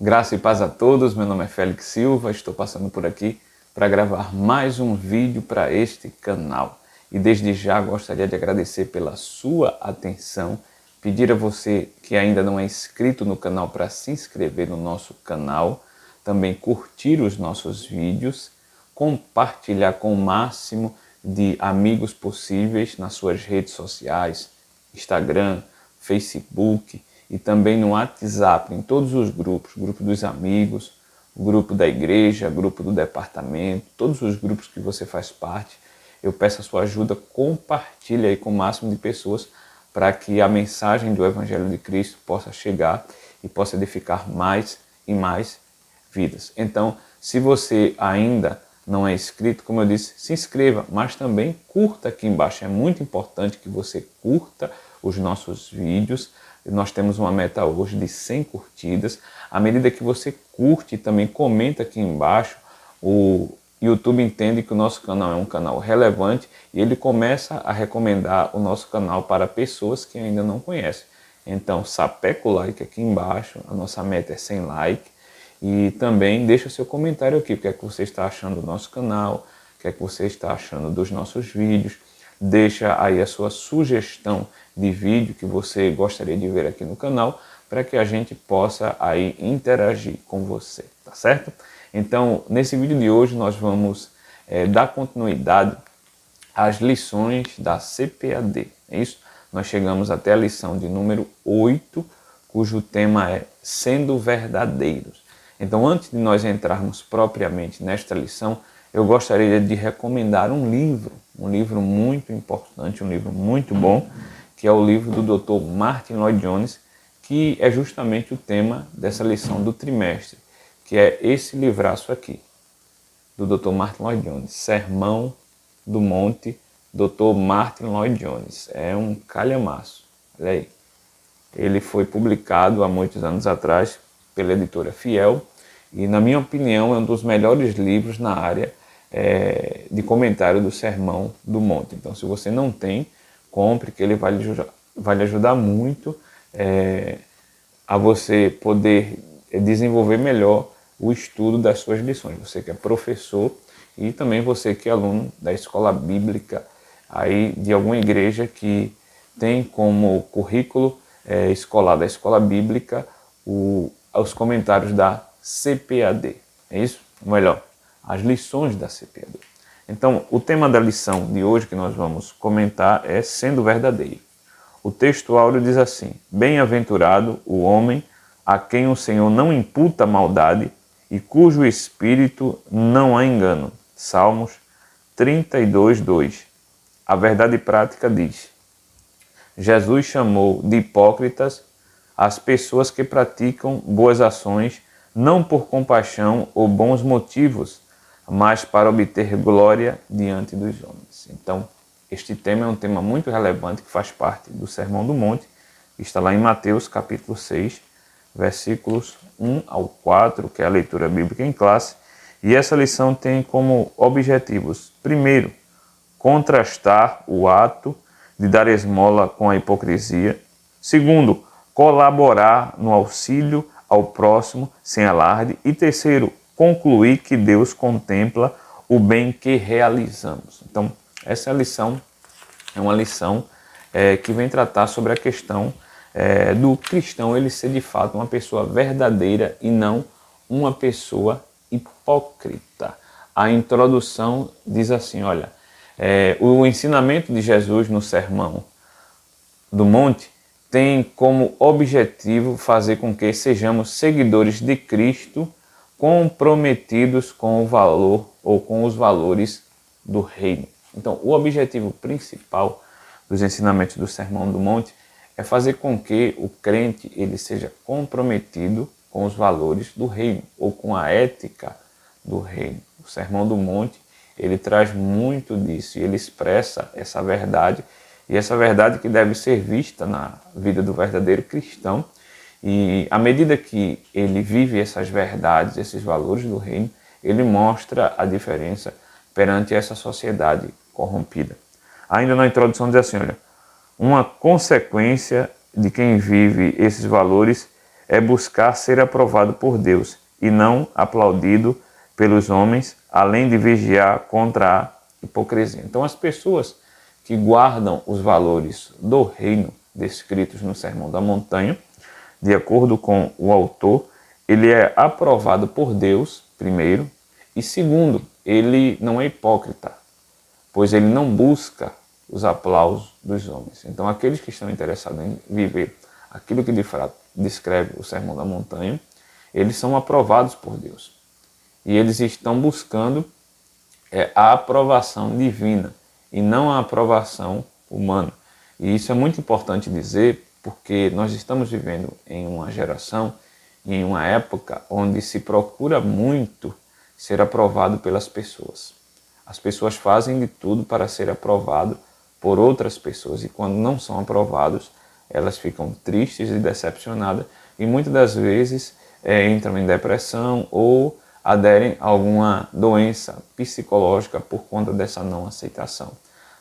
Graça e paz a todos, meu nome é Félix Silva, estou passando por aqui para gravar mais um vídeo para este canal. E desde já gostaria de agradecer pela sua atenção, pedir a você que ainda não é inscrito no canal para se inscrever no nosso canal, também curtir os nossos vídeos, compartilhar com o máximo de amigos possíveis nas suas redes sociais, Instagram, Facebook, e também no WhatsApp, em todos os grupos, grupo dos amigos, grupo da igreja, grupo do departamento, todos os grupos que você faz parte. Eu peço a sua ajuda, compartilhe aí com o máximo de pessoas para que a mensagem do Evangelho de Cristo possa chegar e possa edificar mais e mais vidas. Então, se você ainda não é inscrito, como eu disse, se inscreva, mas também curta aqui embaixo. É muito importante que você curta os nossos vídeos. Nós temos uma meta hoje de 100 curtidas. À medida que você curte e também comenta aqui embaixo, o YouTube entende que o nosso canal é um canal relevante e ele começa a recomendar o nosso canal para pessoas que ainda não conhecem. Então, sapeca o like aqui embaixo, a nossa meta é 100 likes. E também deixa seu comentário aqui, o que é que você está achando do nosso canal, o que é que você está achando dos nossos vídeos. Deixa aí a sua sugestão de vídeo que você gostaria de ver aqui no canal, para que a gente possa aí interagir com você, tá certo? Então, nesse vídeo de hoje nós vamos dar continuidade às lições da CPAD, é isso? Nós chegamos até a lição de número 8, cujo tema é Sendo Verdadeiros. Então, antes de nós entrarmos propriamente nesta lição, eu gostaria de recomendar um livro muito importante, um livro muito bom, que é o livro do Dr. Martyn Lloyd-Jones, que é justamente o tema dessa lição do trimestre, que é esse livraço aqui, do Dr. Martyn Lloyd-Jones, Sermão do Monte, Dr. Martyn Lloyd-Jones. É um calhamaço, olha aí. Ele foi publicado há muitos anos atrás pela editora Fiel, e na minha opinião é um dos melhores livros na área de comentário do Sermão do Monte. Então, se você não tem, compre, que ele vai lhe ajudar muito a você poder desenvolver melhor o estudo das suas lições. Você que é professor e também você que é aluno da escola bíblica, aí de alguma igreja que tem como currículo escolar da escola bíblica os comentários da CPAD. É isso? Ou melhor, as lições da CPAD. Então, o tema da lição de hoje que nós vamos comentar é Sendo Verdadeiro. O texto áureo diz assim: Bem-aventurado o homem a quem o Senhor não imputa maldade e cujo espírito não há engano. Salmos 32:2. A verdade prática diz: Jesus chamou de hipócritas as pessoas que praticam boas ações não por compaixão ou bons motivos, mas para obter glória diante dos homens. Então, este tema é um tema muito relevante que faz parte do Sermão do Monte, que está lá em Mateus capítulo 6, versículos 1 ao 4, que é a leitura bíblica em classe. E essa lição tem como objetivos, primeiro, contrastar o ato de dar esmola com a hipocrisia. Segundo, colaborar no auxílio ao próximo sem alarde. E terceiro, concluir que Deus contempla o bem que realizamos. Então, essa lição é uma lição que vem tratar sobre a questão do cristão ele ser de fato uma pessoa verdadeira e não uma pessoa hipócrita. A introdução diz assim, olha, o ensinamento de Jesus no Sermão do Monte tem como objetivo fazer com que sejamos seguidores de Cristo comprometidos com o valor ou com os valores do reino. Então, o objetivo principal dos ensinamentos do Sermão do Monte é fazer com que o crente ele seja comprometido com os valores do reino ou com a ética do reino. O Sermão do Monte ele traz muito disso e ele expressa essa verdade. E essa verdade que deve ser vista na vida do verdadeiro cristão. E à medida que ele vive essas verdades, esses valores do reino, ele mostra a diferença perante essa sociedade corrompida. Ainda na introdução diz assim, olha, uma consequência de quem vive esses valores é buscar ser aprovado por Deus e não aplaudido pelos homens, além de vigiar contra a hipocrisia. Então, as pessoas que guardam os valores do reino descritos no Sermão da Montanha, de acordo com o autor, ele é aprovado por Deus, primeiro, e segundo, ele não é hipócrita, pois ele não busca os aplausos dos homens. Então, aqueles que estão interessados em viver aquilo que de fato descreve o Sermão da Montanha, eles são aprovados por Deus. E eles estão buscando a aprovação divina e não a aprovação humana. E isso é muito importante dizer, porque nós estamos vivendo em uma geração, em uma época onde se procura muito ser aprovado pelas pessoas. As pessoas fazem de tudo para ser aprovado por outras pessoas, e quando não são aprovados, elas ficam tristes e decepcionadas, e muitas das vezes entram em depressão ou aderem a alguma doença psicológica por conta dessa não aceitação.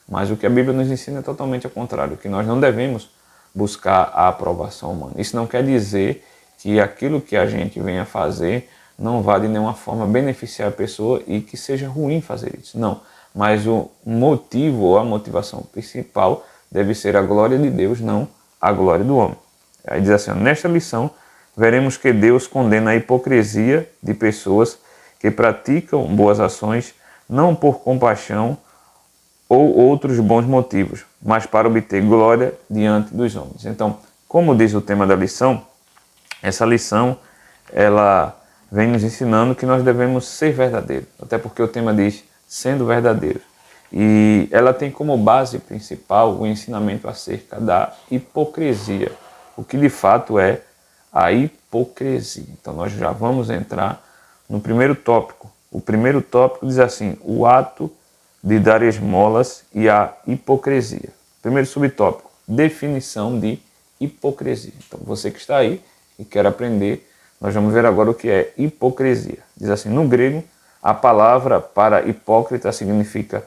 Mas o que a Bíblia nos ensina é totalmente ao contrário, que nós não devemos buscar a aprovação humana. Isso não quer dizer que aquilo que a gente venha fazer não vá de nenhuma forma beneficiar a pessoa e que seja ruim fazer isso. Não, mas o motivo ou a motivação principal deve ser a glória de Deus, não a glória do homem. Aí diz assim, nesta lição veremos que Deus condena a hipocrisia de pessoas que praticam boas ações não por compaixão ou outros bons motivos, mas para obter glória diante dos homens. Então, como diz o tema da lição, essa lição ela vem nos ensinando que nós devemos ser verdadeiros, até porque o tema diz sendo verdadeiro. E ela tem como base principal o ensinamento acerca da hipocrisia, o que de fato é a hipocrisia. Então nós já vamos entrar no primeiro tópico. O primeiro tópico diz assim, o ato de dar esmolas e a hipocrisia. Primeiro subtópico, definição de hipocrisia. Então você que está aí e quer aprender, nós vamos ver agora o que é hipocrisia. Diz assim, no grego, a palavra para hipócrita significa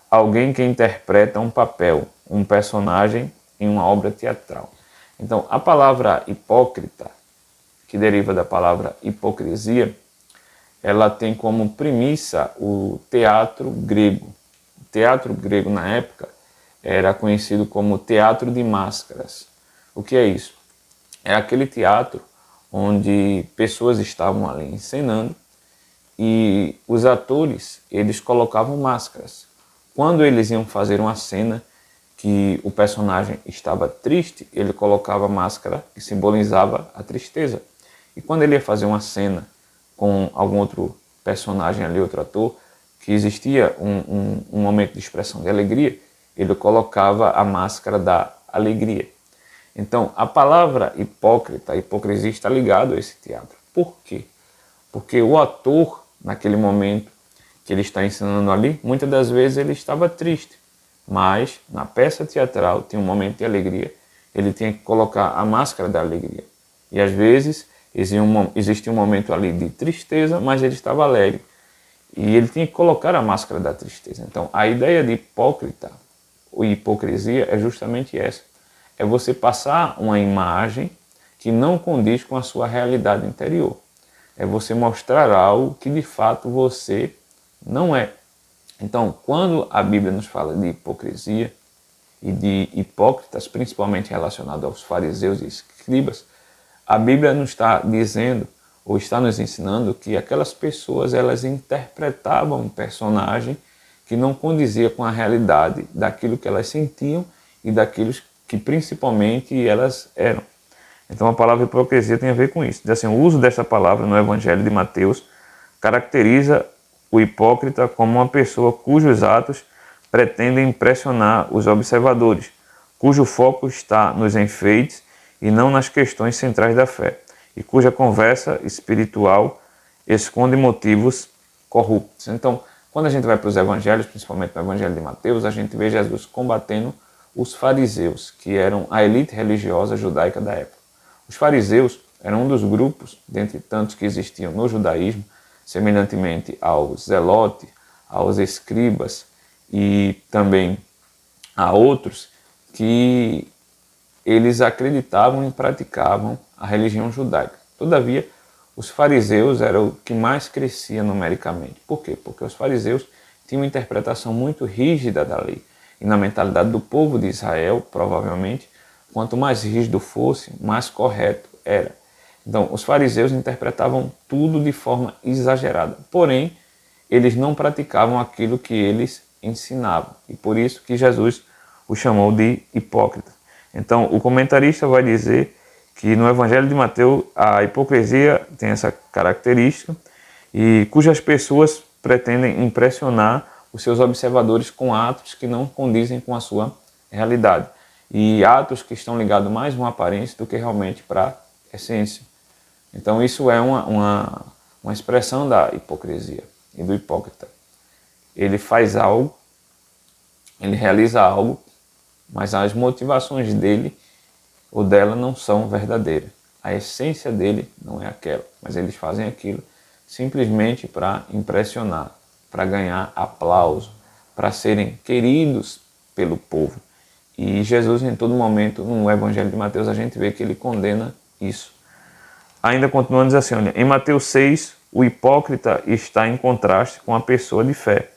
alguém que interpreta um papel, um personagem em uma obra teatral. Então, a palavra hipócrita, que deriva da palavra hipocrisia, ela tem como premissa o teatro grego. O teatro grego, na época, era conhecido como teatro de máscaras. O que é isso? É aquele teatro onde pessoas estavam ali encenando e os atores, eles colocavam máscaras. Quando eles iam fazer uma cena que o personagem estava triste, ele colocava a máscara que simbolizava a tristeza. E quando ele ia fazer uma cena com algum outro personagem ali, outro ator, que existia um momento de expressão de alegria, ele colocava a máscara da alegria. Então, a palavra hipócrita, a hipocrisia está ligado a esse teatro. Por quê? Porque o ator, naquele momento que ele está ensinando ali, muitas das vezes ele estava triste. Mas, na peça teatral, tem um momento de alegria, ele tinha que colocar a máscara da alegria. E às vezes, existia um momento ali de tristeza, mas ele estava alegre. E ele tinha que colocar a máscara da tristeza. Então, a ideia de hipócrita, ou hipocrisia, é justamente essa. É você passar uma imagem que não condiz com a sua realidade interior. É você mostrar algo que de fato você não é. Então, quando a Bíblia nos fala de hipocrisia e de hipócritas, principalmente relacionado aos fariseus e escribas, a Bíblia nos está dizendo, ou está nos ensinando, que aquelas pessoas elas interpretavam um personagem que não condizia com a realidade daquilo que elas sentiam e daquilo que principalmente elas eram. Então a palavra hipocrisia tem a ver com isso. Diz assim, o uso dessa palavra no Evangelho de Mateus caracteriza o hipócrita como uma pessoa cujos atos pretendem impressionar os observadores, cujo foco está nos enfeites e não nas questões centrais da fé, e cuja conversa espiritual esconde motivos corruptos. Então, quando a gente vai para os evangelhos, principalmente no Evangelho de Mateus, a gente vê Jesus combatendo os fariseus, que eram a elite religiosa judaica da época. Os fariseus eram um dos grupos, dentre tantos que existiam no judaísmo, semelhantemente aos zelotes, aos escribas e também a outros que eles acreditavam e praticavam a religião judaica. Todavia, os fariseus eram o que mais crescia numericamente. Por quê? Porque os fariseus tinham uma interpretação muito rígida da lei. E na mentalidade do povo de Israel, provavelmente, quanto mais rígido fosse, mais correto era. Então, os fariseus interpretavam tudo de forma exagerada. Porém, eles não praticavam aquilo que eles ensinavam. E por isso que Jesus o chamou de hipócrita. Então, o comentarista vai dizer que no Evangelho de Mateus a hipocrisia tem essa característica e cujas pessoas pretendem impressionar os seus observadores com atos que não condizem com a sua realidade. E atos que estão ligados mais a uma aparência do que realmente para a essência. Então isso é uma expressão da hipocrisia e do hipócrita. Ele faz algo, ele realiza algo, mas as motivações dele ou dela não são verdadeiras. A essência dele não é aquela, mas eles fazem aquilo simplesmente para impressionar, para ganhar aplauso, para serem queridos pelo povo. E Jesus, em todo momento, no Evangelho de Mateus, a gente vê que ele condena isso. Ainda continuando, diz assim, olha, em Mateus 6, o hipócrita está em contraste com a pessoa de fé,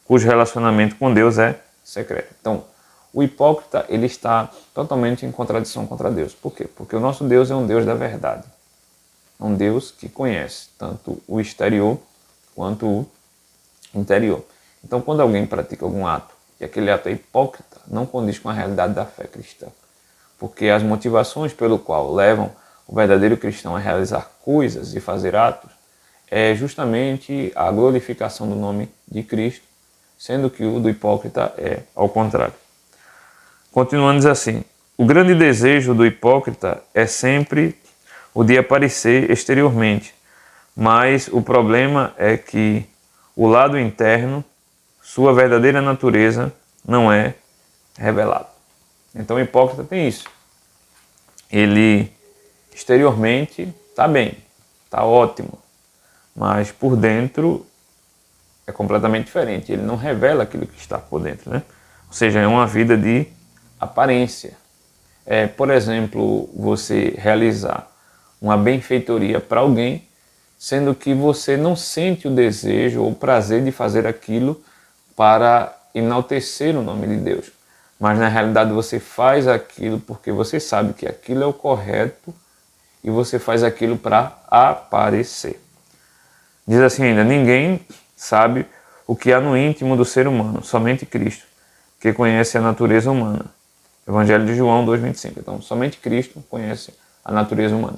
cujo relacionamento com Deus é secreto. Então, o hipócrita, ele está totalmente em contradição contra Deus. Por quê? Porque o nosso Deus é um Deus da verdade. É um Deus que conhece tanto o exterior quanto o interior. Então, quando alguém pratica algum ato e aquele ato é hipócrita, não condiz com a realidade da fé cristã. Porque as motivações pelo qual levam o verdadeiro cristão a realizar coisas e fazer atos é justamente a glorificação do nome de Cristo, sendo que o do hipócrita é ao contrário. Continuando, diz assim, o grande desejo do hipócrita é sempre o de aparecer exteriormente, mas o problema é que o lado interno, sua verdadeira natureza, não é revelado. Então o hipócrita tem isso. Ele exteriormente está bem, está ótimo, mas por dentro é completamente diferente. Ele não revela aquilo que está por dentro, né? Ou seja, é uma vida de aparência. Por exemplo, você realizar uma benfeitoria para alguém, sendo que você não sente o desejo ou o prazer de fazer aquilo para enaltecer o nome de Deus. Mas na realidade você faz aquilo porque você sabe que aquilo é o correto e você faz aquilo para aparecer. Diz assim ainda, ninguém sabe o que há no íntimo do ser humano, somente Cristo, que conhece a natureza humana. Evangelho de João 2,25. Então, somente Cristo conhece a natureza humana.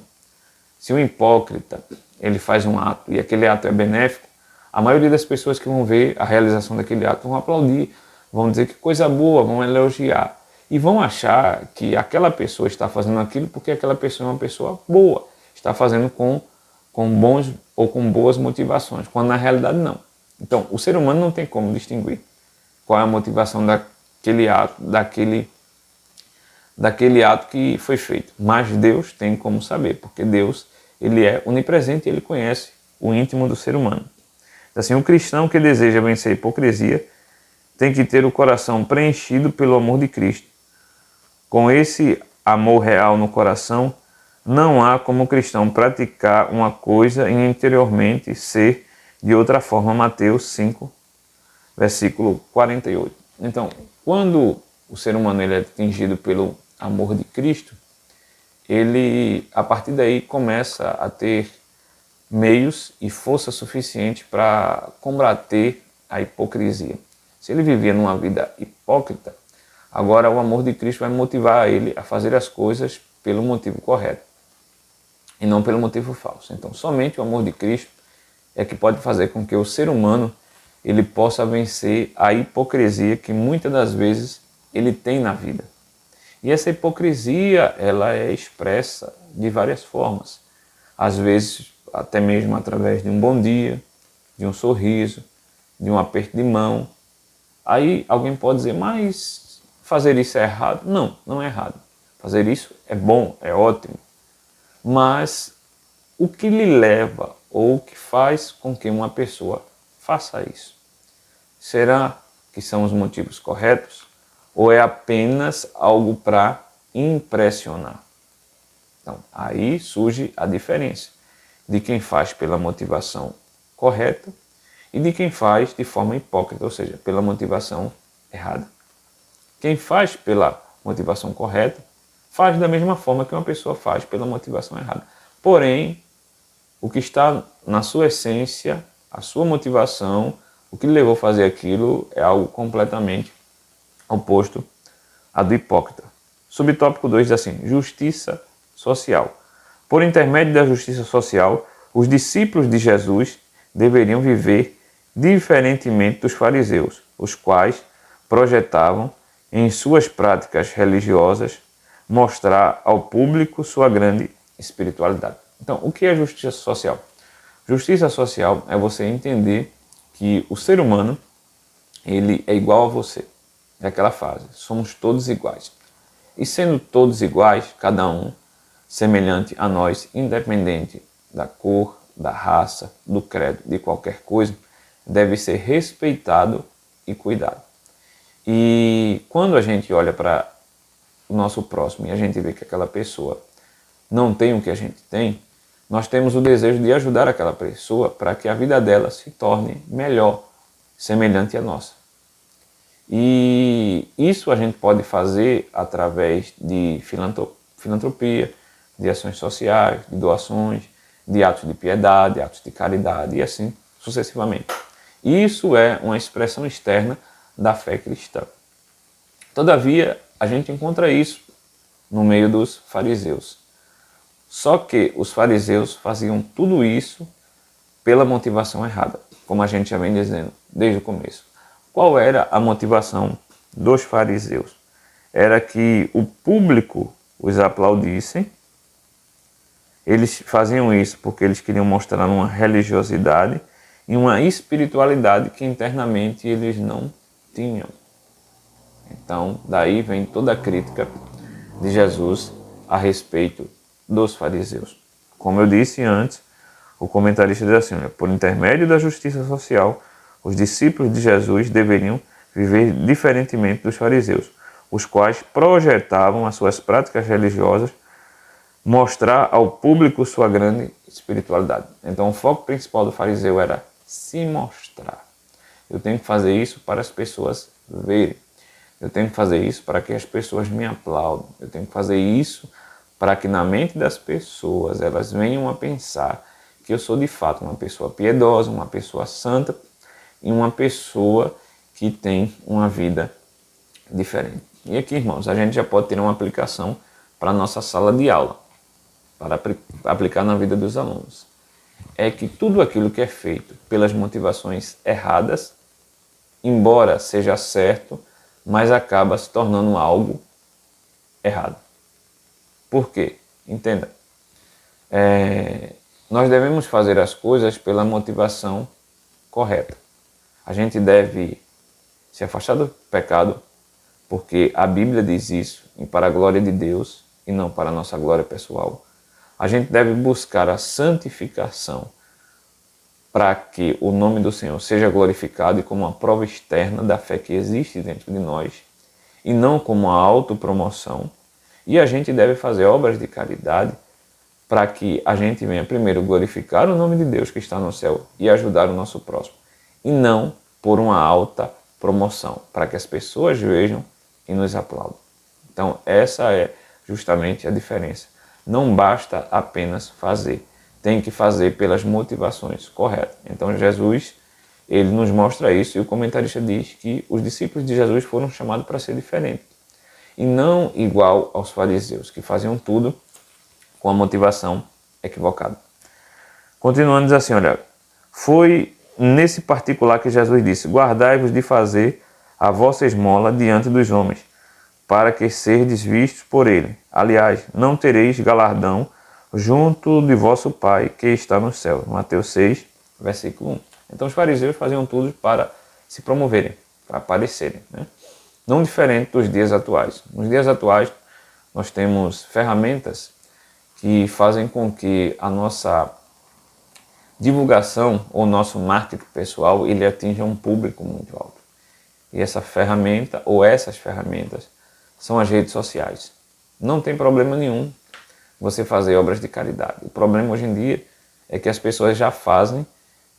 Se um hipócrita ele faz um ato e aquele ato é benéfico, a maioria das pessoas que vão ver a realização daquele ato vão aplaudir, vão dizer que coisa boa, vão elogiar. E vão achar que aquela pessoa está fazendo aquilo porque aquela pessoa é uma pessoa boa, está fazendo com bons ou com boas motivações, quando na realidade não. Então, o ser humano não tem como distinguir qual é a motivação daquele ato que foi feito. Mas Deus tem como saber, porque Deus ele é onipresente e ele conhece o íntimo do ser humano. Assim, o cristão que deseja vencer a hipocrisia tem que ter o coração preenchido pelo amor de Cristo. Com esse amor real no coração, não há como o cristão praticar uma coisa e interiormente ser de outra forma. Mateus 5, versículo 48. Então, quando o ser humano ele é atingido pelo amor de Cristo, ele, a partir daí, começa a ter meios e força suficiente para combater a hipocrisia. Se ele vivia numa vida hipócrita, agora o amor de Cristo vai motivar ele a fazer as coisas pelo motivo correto e não pelo motivo falso. Então, somente o amor de Cristo é que pode fazer com que o ser humano ele possa vencer a hipocrisia que muitas das vezes ele tem na vida. E essa hipocrisia, ela é expressa de várias formas. Às vezes, até mesmo através de um bom dia, de um sorriso, de um aperto de mão. Aí alguém pode dizer, mas fazer isso é errado? Não, não é errado. Fazer isso é bom, é ótimo. Mas o que lhe leva ou o que faz com que uma pessoa faça isso? Será que são os motivos corretos? Ou é apenas algo para impressionar. Então, aí surge a diferença de quem faz pela motivação correta e de quem faz de forma hipócrita, ou seja, pela motivação errada. Quem faz pela motivação correta faz da mesma forma que uma pessoa faz pela motivação errada. Porém, o que está na sua essência, a sua motivação, o que lhe levou a fazer aquilo é algo completamente oposto à do hipócrita. Subtópico 2 diz assim: justiça social. Por intermédio da justiça social, os discípulos de Jesus deveriam viver diferentemente dos fariseus, os quais projetavam em suas práticas religiosas mostrar ao público sua grande espiritualidade. Então, o que é justiça social? Justiça social é você entender que o ser humano, ele é igual a você. É aquela frase, somos todos iguais. E sendo todos iguais, cada um semelhante a nós, independente da cor, da raça, do credo, de qualquer coisa, deve ser respeitado e cuidado. E quando a gente olha para o nosso próximo e a gente vê que aquela pessoa não tem o que a gente tem, nós temos o desejo de ajudar aquela pessoa para que a vida dela se torne melhor, semelhante à nossa. E isso a gente pode fazer através de filantropia, de ações sociais, de doações, de atos de piedade, atos de caridade e assim sucessivamente. Isso é uma expressão externa da fé cristã. Todavia, a gente encontra isso no meio dos fariseus. Só que os fariseus faziam tudo isso pela motivação errada, como a gente já vem dizendo desde o começo. Qual era a motivação dos fariseus? Era que o público os aplaudissem. Eles faziam isso porque eles queriam mostrar uma religiosidade e uma espiritualidade que internamente eles não tinham. Então, daí vem toda a crítica de Jesus a respeito dos fariseus. Como eu disse antes, o comentarista diz assim: por intermédio da justiça social, os discípulos de Jesus deveriam viver diferentemente dos fariseus, os quais projetavam as suas práticas religiosas mostrar ao público sua grande espiritualidade. Então, o foco principal do fariseu era se mostrar. Eu tenho que fazer isso para as pessoas verem. Eu tenho que fazer isso para que as pessoas me aplaudam. Eu tenho que fazer isso para que na mente das pessoas elas venham a pensar que eu sou de fato uma pessoa piedosa, uma pessoa santa e uma pessoa que tem uma vida diferente. E aqui, irmãos, a gente já pode ter uma aplicação para a nossa sala de aula, para aplicar na vida dos alunos. É que tudo aquilo que é feito pelas motivações erradas, embora seja certo, mas acaba se tornando algo errado. Por quê? Entenda. Nós devemos fazer as coisas pela motivação correta. A gente deve se afastar do pecado, porque a Bíblia diz isso, e para a glória de Deus e não para a nossa glória pessoal. A gente deve buscar a santificação para que o nome do Senhor seja glorificado e como uma prova externa da fé que existe dentro de nós, e não como uma autopromoção. E a gente deve fazer obras de caridade para que a gente venha primeiro glorificar o nome de Deus que está no céu e ajudar o nosso próximo, e não por uma alta promoção, para que as pessoas vejam e nos aplaudam. Então, essa é justamente a diferença. Não basta apenas fazer, tem que fazer pelas motivações corretas. Então, Jesus, ele nos mostra isso, e o comentarista diz que os discípulos de Jesus foram chamados para ser diferentes, e não igual aos fariseus, que faziam tudo com a motivação equivocada. Continuando, diz assim, olha, foi nesse particular que Jesus disse: guardai-vos de fazer a vossa esmola diante dos homens, para que serdes vistos por ele. Aliás, não tereis galardão junto de vosso Pai que está no céu. Mateus 6, versículo 1. Então os fariseus faziam tudo para se promoverem, para aparecerem, né? Não diferente dos dias atuais. Nos dias atuais, nós temos ferramentas que fazem com que a nossa divulgação ou nosso marketing pessoal ele atinja um público muito alto. E essa ferramenta ou essas ferramentas são as redes sociais. Não tem problema nenhum você fazer obras de caridade. O problema hoje em dia é que as pessoas já fazem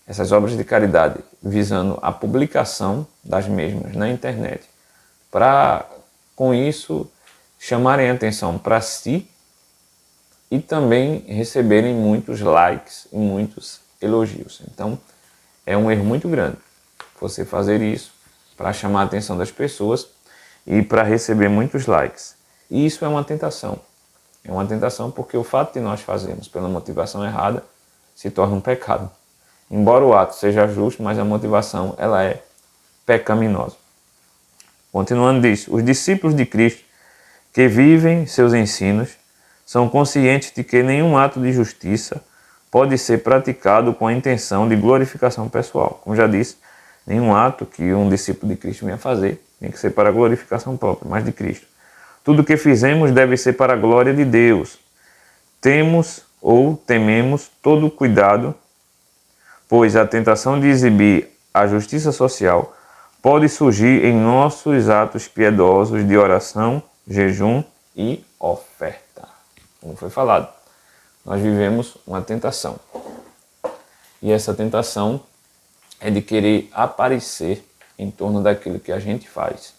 essas obras de caridade visando a publicação das mesmas na internet, para, com isso, chamarem atenção para si e também receberem muitos likes e muitos elogios. Então, é um erro muito grande você fazer isso para chamar a atenção das pessoas e para receber muitos likes. E isso é uma tentação. É uma tentação porque o fato de nós fazermos pela motivação errada se torna um pecado. Embora o ato seja justo, mas a motivação ela é pecaminosa. Continuando diz, os discípulos de Cristo que vivem seus ensinos são conscientes de que nenhum ato de justiça pode ser praticado com a intenção de glorificação pessoal. Como já disse, nenhum ato que um discípulo de Cristo venha fazer tem que ser para a glorificação própria, mas de Cristo. Tudo o que fizemos deve ser para a glória de Deus. Temos ou tememos todo cuidado, pois a tentação de exibir a justiça social pode surgir em nossos atos piedosos de oração, jejum e oferta. Como foi falado, nós vivemos uma tentação. E essa tentação é de querer aparecer em torno daquilo que a gente faz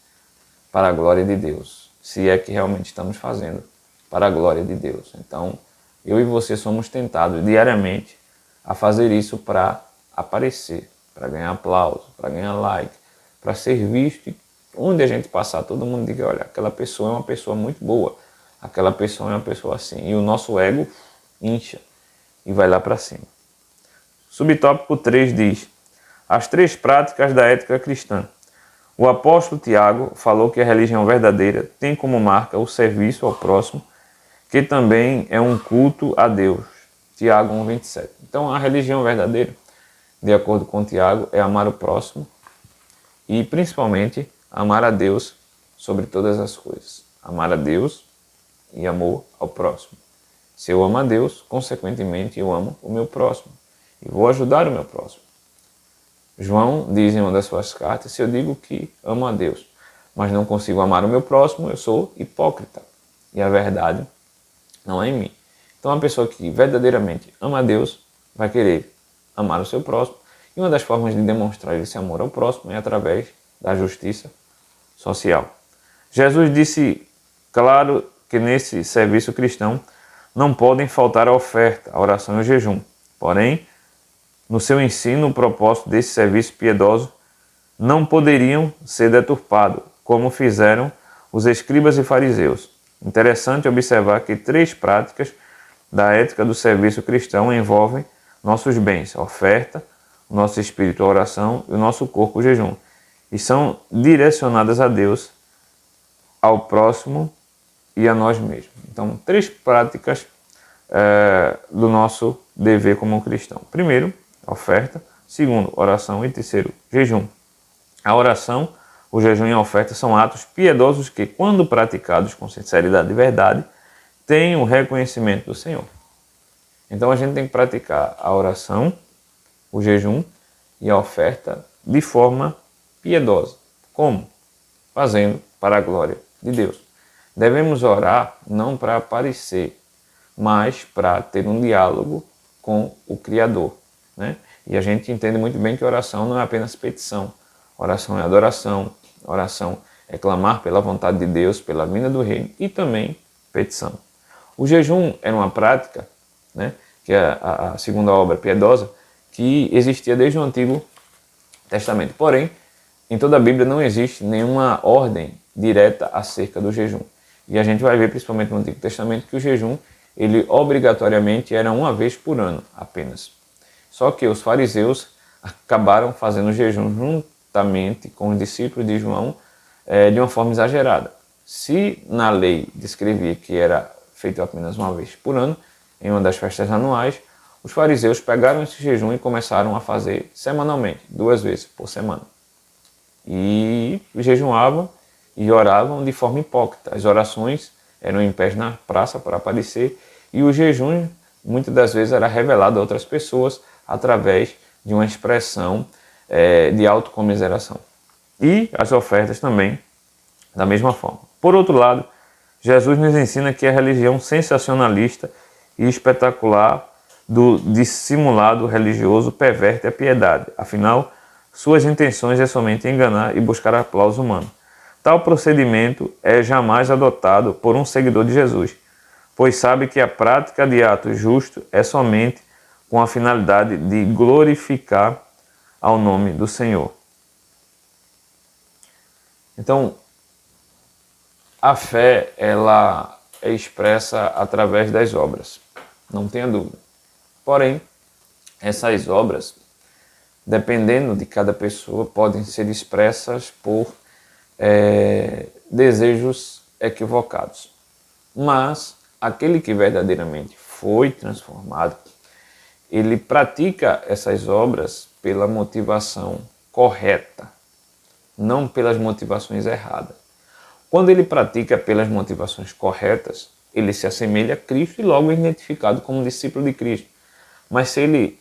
para a glória de Deus, se é que realmente estamos fazendo para a glória de Deus. Então, eu e você somos tentados diariamente a fazer isso para aparecer, para ganhar aplauso, para ganhar like, para ser visto. Onde a gente passar, todo mundo diga, olha, aquela pessoa é uma pessoa muito boa, aquela pessoa é uma pessoa assim. E o nosso ego incha e vai lá para cima. Subtópico 3 diz, as 3 práticas da ética cristã. O apóstolo Tiago falou que a religião verdadeira tem como marca o serviço ao próximo, que também é um culto a Deus. Tiago 1,27. Então a religião verdadeira, de acordo com Tiago, é amar o próximo e principalmente amar a Deus sobre todas as coisas. Amar a Deus e amor ao próximo. Se eu amo a Deus, consequentemente eu amo o meu próximo e vou ajudar o meu próximo. João diz em uma das suas cartas, se eu digo que amo a Deus, mas não consigo amar o meu próximo, eu sou hipócrita. E a verdade não é em mim. Então, uma pessoa que verdadeiramente ama a Deus vai querer amar o seu próximo. E uma das formas de demonstrar esse amor ao próximo é através da justiça social. Jesus disse, claro, que nesse serviço cristão não podem faltar a oferta, a oração e o jejum. Porém, no seu ensino, o propósito desse serviço piedoso não poderiam ser deturpados, como fizeram os escribas e fariseus. Interessante observar que 3 práticas da ética do serviço cristão envolvem nossos bens, a oferta, o nosso espírito, a oração e o nosso corpo, o jejum. E são direcionadas a Deus, ao próximo e a nós mesmos. Então, 3 práticas do nosso dever como cristão. Primeiro, oferta. Segundo, oração. E terceiro, jejum. A oração, o jejum e a oferta são atos piedosos que, quando praticados com sinceridade e verdade, têm o reconhecimento do Senhor. Então a gente tem que praticar a oração, o jejum e a oferta de forma piedosa. Como? Fazendo para a glória de Deus. Devemos orar não para aparecer, mas para ter um diálogo com o Criador, né? E a gente entende muito bem que oração não é apenas petição. Oração é adoração, oração é clamar pela vontade de Deus, pela vinda do reino e também petição. O jejum era uma prática, né, que é a segunda obra piedosa, que existia desde o Antigo Testamento. Porém, em toda a Bíblia não existe nenhuma ordem direta acerca do jejum. E a gente vai ver, principalmente no Antigo Testamento, que o jejum, ele obrigatoriamente era uma vez por ano apenas. Só que os fariseus acabaram fazendo o jejum juntamente com os discípulos de João de uma forma exagerada. Se na lei descrevia que era feito apenas uma vez por ano, em uma das festas anuais, os fariseus pegaram esse jejum e começaram a fazer semanalmente, 2 vezes por semana. E jejuavam e oravam de forma hipócrita. As orações eram em pés na praça para aparecer e o jejum muitas das vezes era revelado a outras pessoas através de uma expressão de autocomiseração. E as ofertas também da mesma forma. Por outro lado, Jesus nos ensina que a religião sensacionalista e espetacular do dissimulado religioso perverte a piedade. Afinal, suas intenções é somente enganar e buscar aplauso humano. Tal procedimento é jamais adotado por um seguidor de Jesus, pois sabe que a prática de atos justos é somente com a finalidade de glorificar ao nome do Senhor. Então, a fé, ela é expressa através das obras, não tenha dúvida. Porém, essas obras, dependendo de cada pessoa, podem ser expressas por desejos equivocados. Mas aquele que verdadeiramente foi transformado, ele pratica essas obras pela motivação correta, não pelas motivações erradas. Quando ele pratica pelas motivações corretas, ele se assemelha a Cristo e logo é identificado como discípulo de Cristo. Mas se ele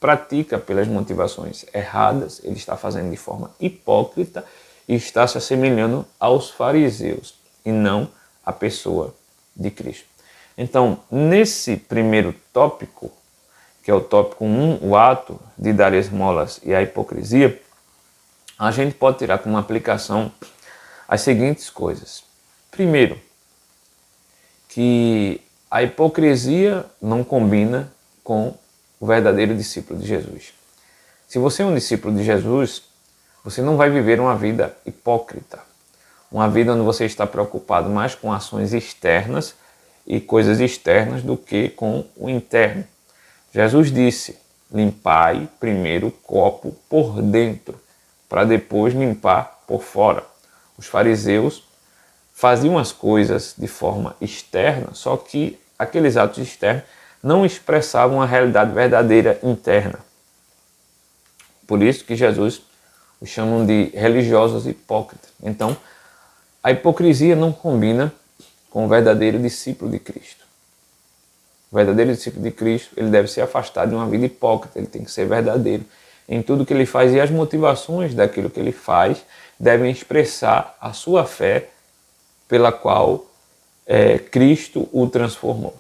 pratica pelas motivações erradas, ele está fazendo de forma hipócrita e está se assemelhando aos fariseus e não à pessoa de Cristo. Então, nesse primeiro tópico, que é o tópico 1, o ato de dar esmolas e a hipocrisia, a gente pode tirar como aplicação as seguintes coisas. Primeiro, que a hipocrisia não combina com o verdadeiro discípulo de Jesus. Se você é um discípulo de Jesus, você não vai viver uma vida hipócrita, uma vida onde você está preocupado mais com ações externas e coisas externas do que com o interno. Jesus disse: limpai primeiro o copo por dentro, para depois limpar por fora. Os fariseus faziam as coisas de forma externa, só que aqueles atos externos não expressavam a realidade verdadeira interna. Por isso que Jesus os chama de religiosos hipócritas. Então, a hipocrisia não combina com o verdadeiro discípulo de Cristo. O verdadeiro discípulo de Cristo, ele deve se afastar de uma vida hipócrita, ele tem que ser verdadeiro em tudo que ele faz, e as motivações daquilo que ele faz devem expressar a sua fé pela qual Cristo o transformou.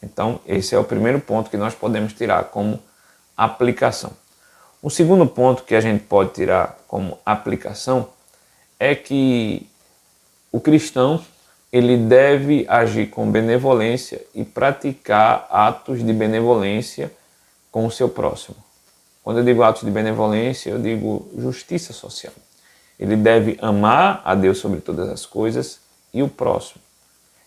Então, esse é o primeiro ponto que nós podemos tirar como aplicação. O segundo ponto que a gente pode tirar como aplicação é que o cristão, ele deve agir com benevolência e praticar atos de benevolência com o seu próximo. Quando eu digo atos de benevolência, eu digo justiça social. Ele deve amar a Deus sobre todas as coisas e o próximo.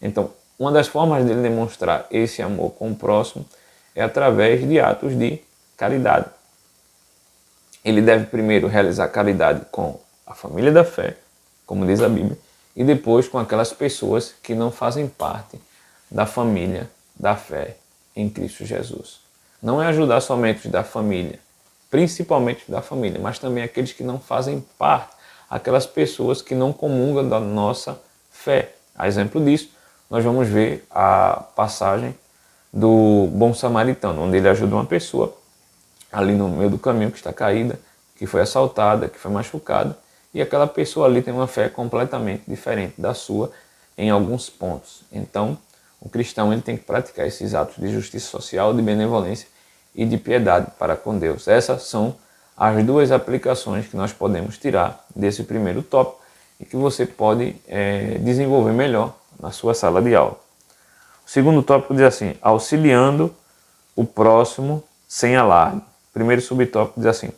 Então, uma das formas dele demonstrar esse amor com o próximo é através de atos de caridade. Ele deve primeiro realizar caridade com a família da fé, como diz a Bíblia, e depois com aquelas pessoas que não fazem parte da família da fé em Cristo Jesus. Não é ajudar somente os da família, principalmente os da família, mas também aqueles que não fazem parte, aquelas pessoas que não comungam da nossa fé. A exemplo disso, nós vamos ver a passagem do bom samaritano, onde ele ajuda uma pessoa ali no meio do caminho que está caída, que foi assaltada, que foi machucada, e aquela pessoa ali tem uma fé completamente diferente da sua em alguns pontos. Então, o cristão ele tem que praticar esses atos de justiça social, de benevolência e de piedade para com Deus. Essas são as duas aplicações que nós podemos tirar desse primeiro tópico e que você pode desenvolver melhor na sua sala de aula. O segundo tópico diz assim: auxiliando o próximo sem alarde. O primeiro subtópico diz assim: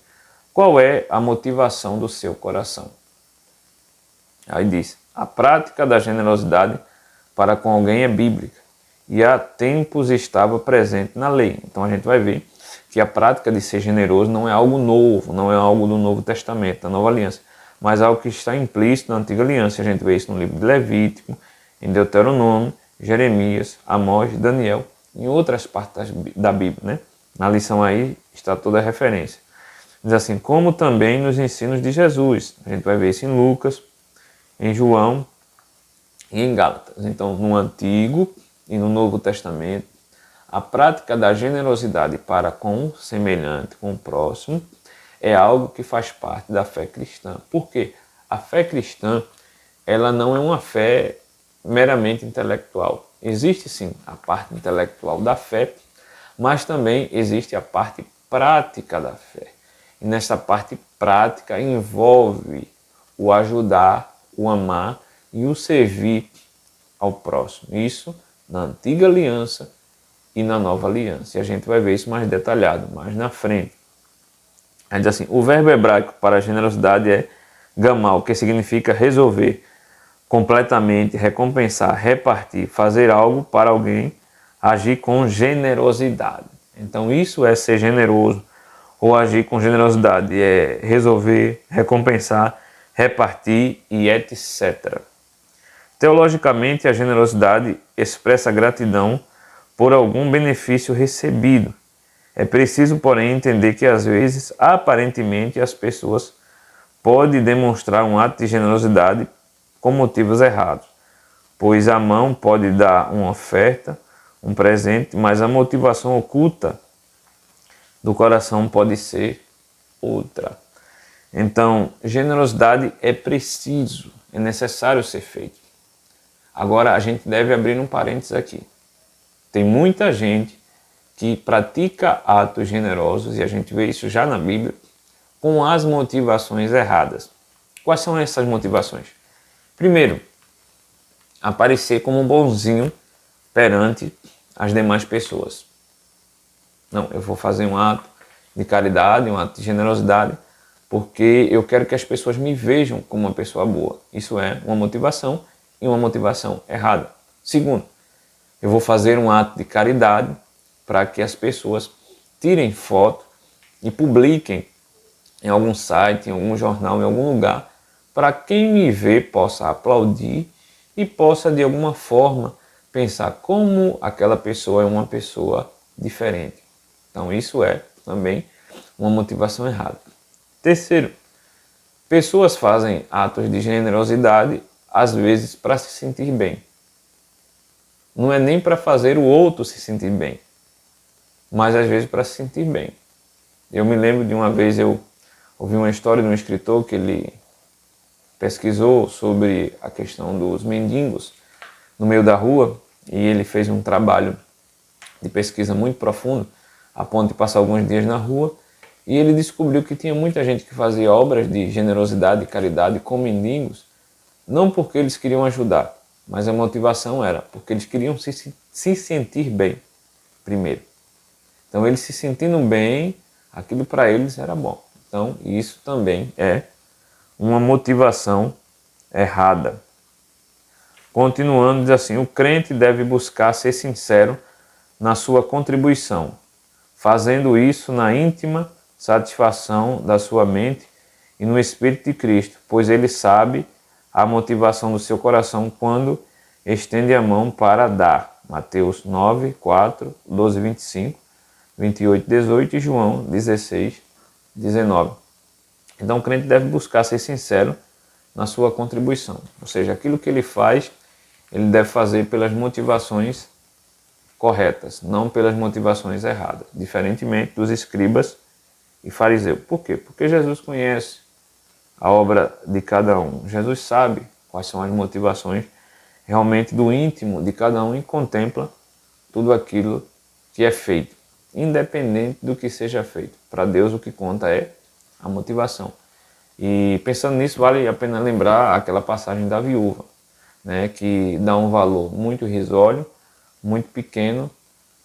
qual é a motivação do seu coração? Aí diz: a prática da generosidade para com alguém é bíblica e há tempos estava presente na lei. Então a gente vai ver que a prática de ser generoso não é algo novo, não é algo do Novo Testamento, da Nova Aliança, mas algo que está implícito na Antiga Aliança. A gente vê isso no livro de Levítico, em Deuteronômio, Jeremias, Amós, Daniel, em outras partes da Bíblia, né? Na lição aí está toda a referência. Diz assim: como também nos ensinos de Jesus. A gente vai ver isso em Lucas, em João e em Gálatas. Então, no Antigo e no Novo Testamento, a prática da generosidade para com o semelhante, com o próximo, é algo que faz parte da fé cristã. Por quê? A fé cristã, ela não é uma fé meramente intelectual. Existe sim a parte intelectual da fé, mas também existe a parte prática da fé. E nessa parte prática envolve o ajudar, o amar e o servir ao próximo. Isso na antiga aliança e na nova aliança. E a gente vai ver isso mais detalhado, mais na frente. A gente diz assim, o verbo hebraico para generosidade é gamal, que significa resolver completamente, recompensar, repartir, fazer algo para alguém, agir com generosidade. Então isso é ser generoso ou agir com generosidade, é resolver, recompensar, repartir e etc. Teologicamente, a generosidade expressa gratidão por algum benefício recebido. É preciso, porém, entender que às vezes, aparentemente, as pessoas podem demonstrar um ato de generosidade com motivos errados, pois a mão pode dar uma oferta, um presente, mas a motivação oculta do coração pode ser outra. Então, generosidade é preciso, é necessário ser feito. Agora, a gente deve abrir um parênteses aqui. Tem muita gente que pratica atos generosos, e a gente vê isso já na Bíblia, com as motivações erradas. Quais são essas motivações? Primeiro, aparecer como um bonzinho perante as demais pessoas. Não, eu vou fazer um ato de caridade, um ato de generosidade, porque eu quero que as pessoas me vejam como uma pessoa boa. Isso é uma motivação e uma motivação errada. Segundo, eu vou fazer um ato de caridade para que as pessoas tirem foto e publiquem em algum site, em algum jornal, em algum lugar, para quem me vê possa aplaudir e possa de alguma forma pensar como aquela pessoa é uma pessoa diferente. Então isso é também uma motivação errada. Terceiro, pessoas fazem atos de generosidade às vezes para se sentir bem. Não é nem para fazer o outro se sentir bem, mas às vezes para se sentir bem. Eu me lembro de uma vez eu ouvi uma história de um escritor que ele pesquisou sobre a questão dos mendigos no meio da rua e ele fez um trabalho de pesquisa muito profundo a ponto de passar alguns dias na rua e ele descobriu que tinha muita gente que fazia obras de generosidade e caridade com mendigos, não porque eles queriam ajudar, mas a motivação era porque eles queriam se sentir bem primeiro. Então eles se sentindo bem, aquilo para eles era bom. Então isso também é uma motivação errada. Continuando, diz assim, o crente deve buscar ser sincero na sua contribuição, fazendo isso na íntima satisfação da sua mente e no Espírito de Cristo, pois ele sabe a motivação do seu coração quando estende a mão para dar. Mateus 9, 4, 12, 25, 28, 18 e João 16, 19. Então o crente deve buscar ser sincero na sua contribuição. Ou seja, aquilo que ele faz, ele deve fazer pelas motivações corretas, não pelas motivações erradas, diferentemente dos escribas e fariseus. Por quê? Porque Jesus conhece a obra de cada um. Jesus sabe quais são as motivações realmente do íntimo de cada um e contempla tudo aquilo que é feito, independente do que seja feito. Para Deus o que conta é a motivação. E pensando nisso, vale a pena lembrar aquela passagem da viúva, né, que dá um valor muito irrisório, muito pequeno,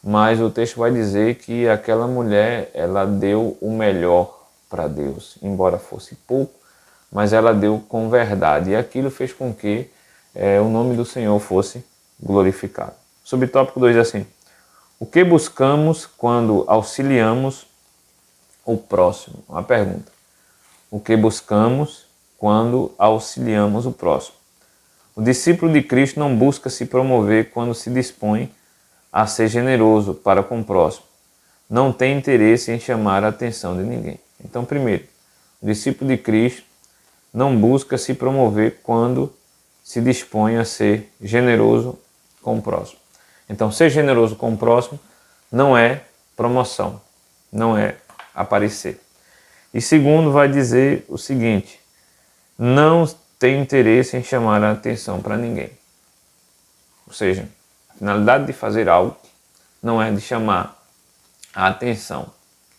mas o texto vai dizer que aquela mulher, ela deu o melhor para Deus, embora fosse pouco, mas ela deu com verdade, e aquilo fez com que o nome do Senhor fosse glorificado. Subtópico 2 diz assim, o que buscamos quando auxiliamos o próximo? Uma pergunta. O que buscamos quando auxiliamos o próximo? O discípulo de Cristo não busca se promover quando se dispõe a ser generoso para com o próximo. Não tem interesse em chamar a atenção de ninguém. Então, primeiro, o discípulo de Cristo não busca se promover quando se dispõe a ser generoso com o próximo. Então, ser generoso com o próximo não é promoção, não é aparecer. E segundo, vai dizer o seguinte, não tem interesse em chamar a atenção para ninguém. Ou seja, a finalidade de fazer algo não é de chamar a atenção.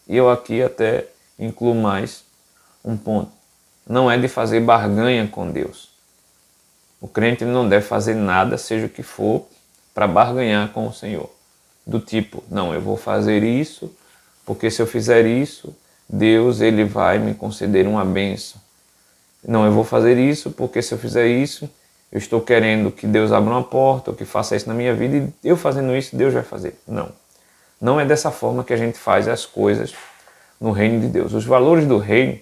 E eu aqui até incluo mais um ponto. Não é de fazer barganha com Deus. O crente não deve fazer nada, seja o que for, para barganhar com o Senhor. Do tipo, não, eu vou fazer isso, porque se eu fizer isso, Deus ele vai me conceder uma bênção. Não, eu vou fazer isso, porque se eu fizer isso, eu estou querendo que Deus abra uma porta, ou que faça isso na minha vida, e eu fazendo isso, Deus vai fazer. Não. Não é dessa forma que a gente faz as coisas no reino de Deus. Os valores do reino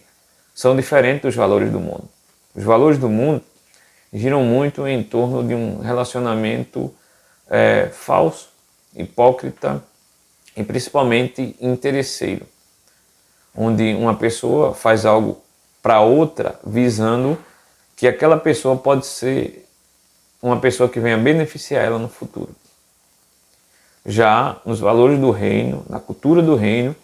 são diferentes dos valores do mundo. Os valores do mundo giram muito em torno de um relacionamento falso, hipócrita e principalmente interesseiro, onde uma pessoa faz algo para outra visando que aquela pessoa pode ser uma pessoa que venha beneficiar ela no futuro. Já nos valores do reino, na cultura do reino,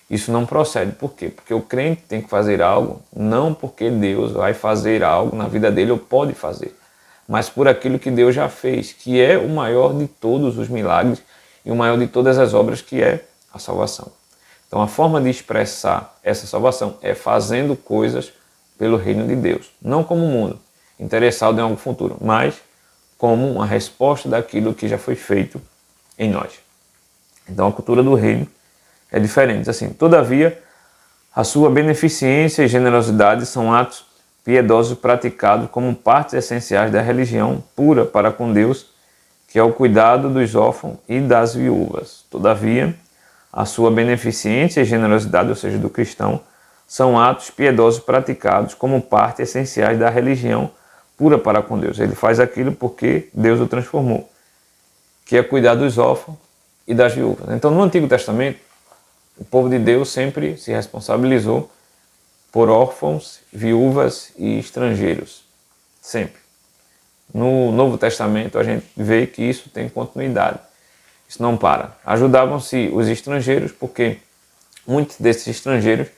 isso não procede. Por quê? Porque o crente tem que fazer algo, não porque Deus vai fazer algo na vida dele ou pode fazer, mas por aquilo que Deus já fez, que é o maior de todos os milagres e o maior de todas as obras, que é a salvação. Então a forma de expressar essa salvação é fazendo coisas pelo reino de Deus, não como o mundo, interessado em algo futuro, mas como uma resposta daquilo que já foi feito em nós. Então a cultura do reino é diferente. Assim, todavia, a sua beneficência e generosidade são atos piedosos praticados como partes essenciais da religião pura para com Deus, que é o cuidado dos órfãos e das viúvas. Todavia, a sua beneficência e generosidade, ou seja, do cristão, são atos piedosos praticados como partes essenciais da religião pura para com Deus. Ele faz aquilo porque Deus o transformou, que é cuidar dos órfãos e das viúvas. Então, no Antigo Testamento, o povo de Deus sempre se responsabilizou por órfãos, viúvas e estrangeiros. Sempre. No Novo Testamento, a gente vê que isso tem continuidade. Isso não para. Ajudavam-se os estrangeiros, porque muitos desses estrangeiros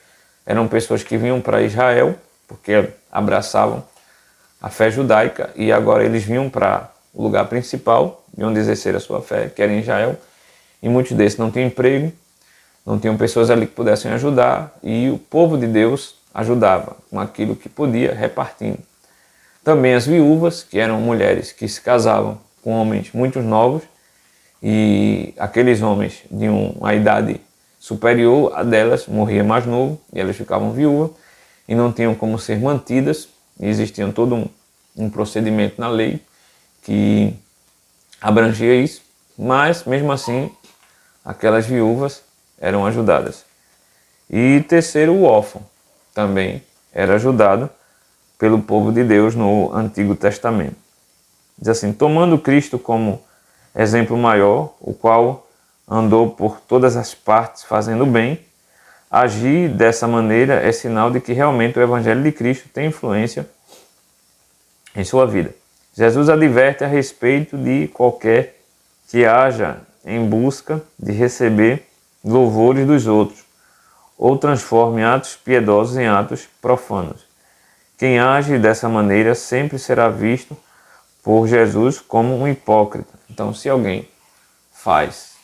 eram pessoas que vinham para Israel, porque abraçavam a fé judaica, e agora eles vinham para o lugar principal, de onde exercer a sua fé, que era em Israel, e muitos desses não tinham emprego, não tinham pessoas ali que pudessem ajudar, e o povo de Deus ajudava com aquilo que podia, repartindo. Também as viúvas, que eram mulheres que se casavam com homens muito novos, e aqueles homens de uma idade superior a delas morriam mais novo, e elas ficavam viúvas, e não tinham como ser mantidas, e existia todo um procedimento na lei que abrangia isso, mas mesmo assim aquelas viúvas eram ajudadas. E terceiro, o órfão também era ajudado pelo povo de Deus no Antigo Testamento. Diz assim: tomando Cristo como exemplo maior, o qual andou por todas as partes fazendo bem, agir dessa maneira é sinal de que realmente o Evangelho de Cristo tem influência em sua vida. Jesus adverte a respeito de qualquer que haja em busca de receber louvores dos outros, ou transforme atos piedosos em atos profanos. Quem age dessa maneira sempre será visto por Jesus como um hipócrita. Então, se alguém faz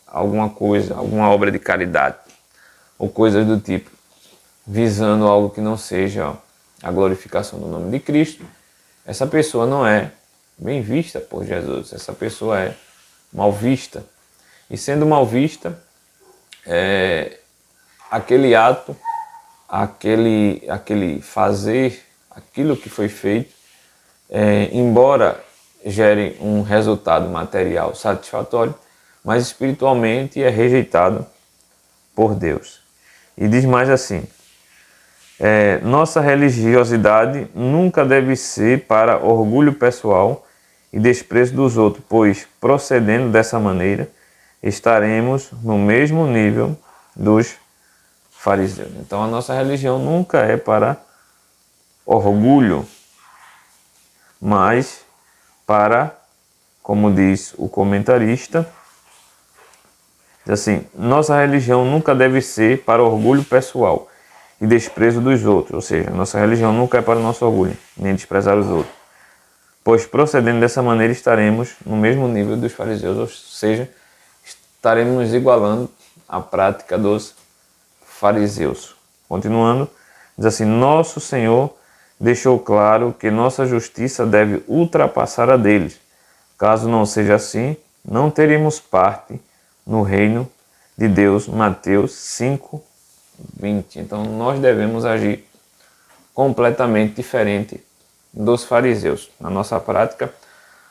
alguma coisa, alguma obra de caridade, ou coisas do tipo, visando algo que não seja a glorificação do nome de Cristo, essa pessoa não é bem vista por Jesus, essa pessoa é mal vista. E sendo mal vista, aquele ato, aquele fazer, aquilo que foi feito, embora gere um resultado material satisfatório, mas espiritualmente é rejeitado por Deus. E diz mais assim: nossa religiosidade nunca deve ser para orgulho pessoal e desprezo dos outros, pois, procedendo dessa maneira, estaremos no mesmo nível dos fariseus. Então, a nossa religião nunca é para orgulho, mas para, como diz o comentarista, diz assim: nossa religião nunca deve ser para orgulho pessoal e desprezo dos outros. Ou seja, nossa religião nunca é para o nosso orgulho, nem desprezar os outros, pois procedendo dessa maneira estaremos no mesmo nível dos fariseus, ou seja, estaremos nos igualando à prática dos fariseus. Continuando, diz assim: nosso Senhor deixou claro que nossa justiça deve ultrapassar a deles. Caso não seja assim, não teremos parte no reino de Deus. Mateus 5:20. Então nós devemos agir completamente diferente dos fariseus. Na nossa prática,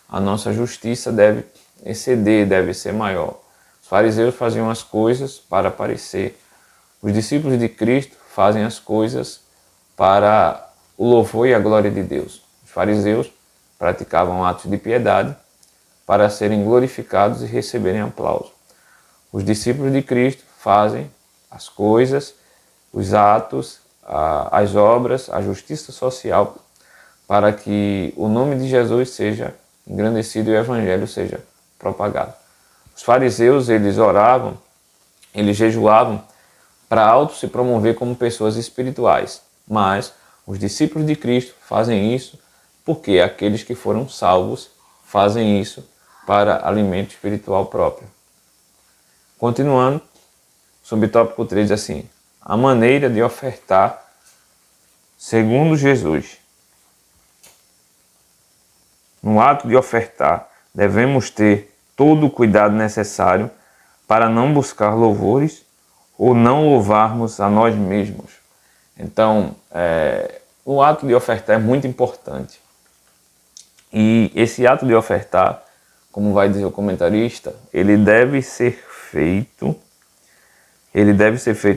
a nossa justiça deve exceder, deve ser maior. Os fariseus faziam as coisas para aparecer. Os discípulos de Cristo fazem as coisas para o louvor e a glória de Deus. Os fariseus praticavam atos de piedade para serem glorificados e receberem aplauso. Os discípulos de Cristo fazem as coisas, os atos, as obras, a justiça social para que o nome de Jesus seja engrandecido e o evangelho seja propagado. Os fariseus, eles oravam, eles jejuavam para auto se promover como pessoas espirituais, mas os discípulos de Cristo fazem isso porque aqueles que foram salvos fazem isso para alimento espiritual próprio. Continuando, subtópico 3 diz assim: a maneira de ofertar segundo Jesus. No ato de ofertar, devemos ter todo o cuidado necessário para não buscar louvores ou não louvarmos a nós mesmos. Então, o ato de ofertar é muito importante. E esse ato de ofertar, como vai dizer o comentarista, ele deve ser feito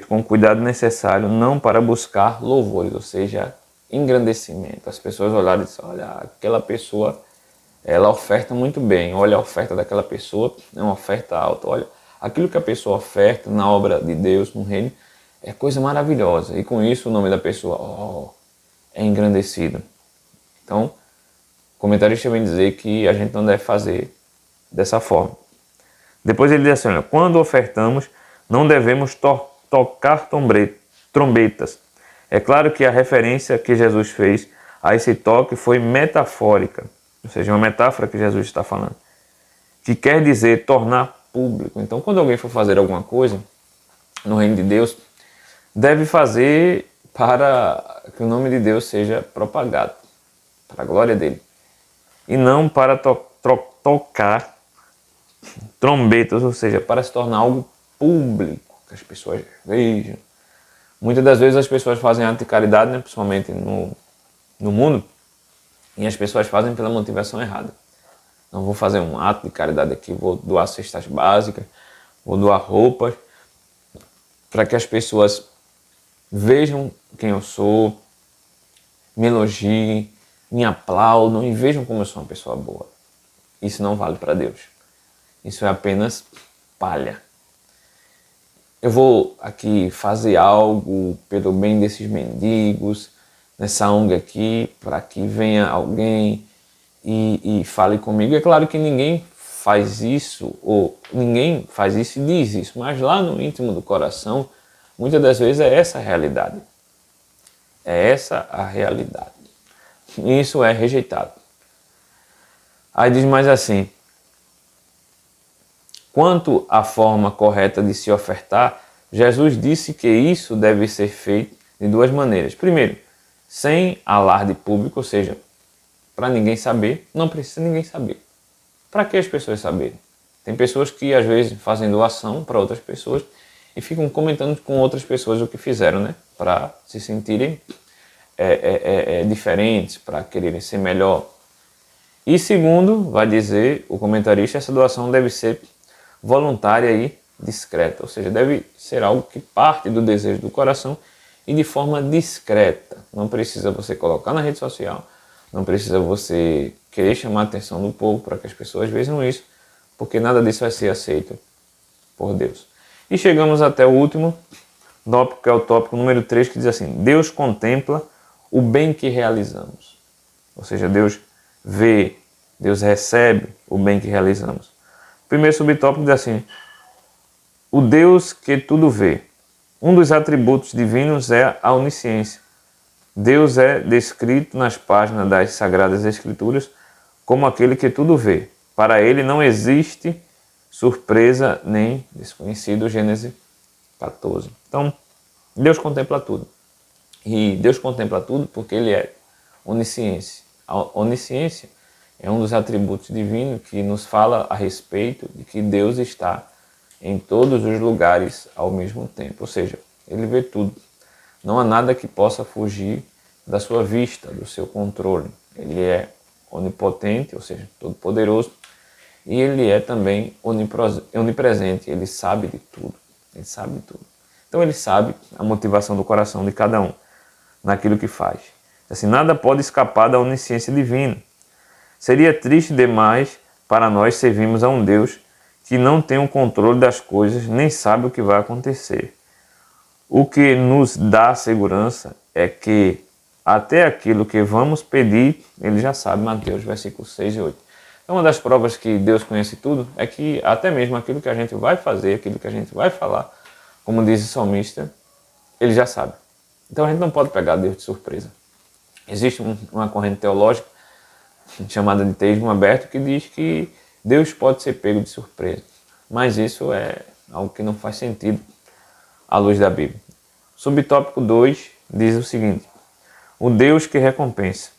com o cuidado necessário, não para buscar louvores, ou seja, engrandecimento. As pessoas olharem e dizem: olha, aquela pessoa, ela oferta muito bem, olha a oferta daquela pessoa, é uma oferta alta, olha, aquilo que a pessoa oferta na obra de Deus, no reino, é coisa maravilhosa. E com isso o nome da pessoa é engrandecido. Então, o comentarista vem dizer que a gente não deve fazer dessa forma. Depois ele diz assim: olha, quando ofertamos, não devemos tocar trombetas. É claro que a referência que Jesus fez a esse toque foi metafórica, ou seja, uma metáfora que Jesus está falando, que quer dizer tornar público. Então, quando alguém for fazer alguma coisa no reino de Deus, deve fazer para que o nome de Deus seja propagado, para a glória dele, e não para tocar trombetas, ou seja, para se tornar algo público, que as pessoas vejam. Muitas das vezes as pessoas fazem ato de caridade, né, principalmente no mundo, e as pessoas fazem pela motivação errada. Não vou fazer um ato de caridade aqui, vou doar cestas básicas, vou doar roupas, para que as pessoas vejam quem eu sou, me elogiem, me aplaudam e vejam como eu sou uma pessoa boa. Isso não vale para Deus. Isso é apenas palha. Eu vou aqui fazer algo pelo bem desses mendigos, nessa ONG aqui, para que venha alguém e fale comigo. É claro que ninguém faz isso, ou ninguém faz isso e diz isso, mas lá no íntimo do coração, muitas das vezes é essa a realidade. É essa a realidade. E isso é rejeitado. Aí diz mais assim: quanto à forma correta de se ofertar, Jesus disse que isso deve ser feito de duas maneiras. Primeiro, sem alarde público, ou seja, para ninguém saber, não precisa ninguém saber. Para que as pessoas saberem? Tem pessoas que às vezes fazem doação para outras pessoas e ficam comentando com outras pessoas o que fizeram, né? Para se sentirem diferentes, para quererem ser melhor. E segundo, vai dizer o comentarista, essa doação deve ser voluntária e discreta, ou seja, deve ser algo que parte do desejo do coração e de forma discreta. Não precisa você colocar na rede social, não precisa você querer chamar a atenção do povo para que as pessoas vejam isso, porque nada disso vai ser aceito por Deus. E chegamos até o último tópico, que é o tópico número 3, que diz assim: Deus contempla o bem que realizamos. Ou seja, Deus vê, Deus recebe o bem que realizamos. O primeiro subtópico diz assim: o Deus que tudo vê. Um dos atributos divinos é a onisciência. Deus é descrito nas páginas das Sagradas Escrituras como aquele que tudo vê. Para ele não existe surpresa nem desconhecido. Gênesis 14. Então, Deus contempla tudo. E Deus contempla tudo porque ele é onisciência. A onisciência é um dos atributos divinos que nos fala a respeito de que Deus está em todos os lugares ao mesmo tempo. Ou seja, ele vê tudo. Não há nada que possa fugir da sua vista, do seu controle. Ele é onipotente, ou seja, todo-poderoso, e ele é também onipresente. Ele sabe de tudo. Ele sabe de tudo. Então ele sabe a motivação do coração de cada um naquilo que faz. Assim, nada pode escapar da onisciência divina. Seria triste demais para nós servirmos a um Deus que não tem o controle das coisas, nem sabe o que vai acontecer. O que nos dá segurança é que até aquilo que vamos pedir, ele já sabe. Mateus, versículos 6 e 8. Então, uma das provas que Deus conhece tudo é que até mesmo aquilo que a gente vai fazer, aquilo que a gente vai falar, como diz o salmista, ele já sabe. Então a gente não pode pegar Deus de surpresa. Existe uma corrente teológica chamada de teísmo aberto que diz que Deus pode ser pego de surpresa. Mas isso é algo que não faz sentido à luz da Bíblia. Subtópico 2 diz o seguinte: o Deus que recompensa.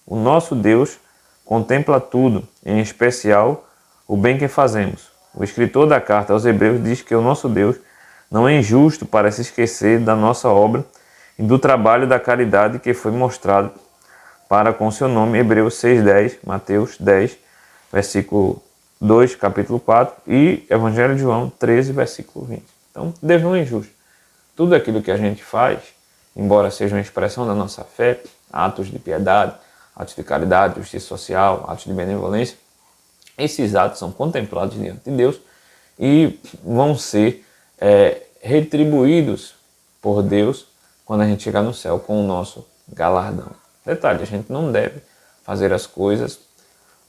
O nosso Deus contempla tudo, em especial o bem que fazemos. O escritor da carta aos Hebreus diz que o nosso Deus não é injusto para se esquecer da nossa obra e do trabalho da caridade que foi mostrado para com seu nome. Hebreus 6:10, Mateus 10, versículo 2, capítulo 4 e Evangelho de João 13, versículo 20. Então, Deus não é injusto. Tudo aquilo que a gente faz, embora seja uma expressão da nossa fé, atos de piedade, atos de caridade, justiça social, atos de benevolência, esses atos são contemplados diante de Deus e vão ser retribuídos por Deus quando a gente chegar no céu com o nosso galardão. Detalhe, a gente não deve fazer as coisas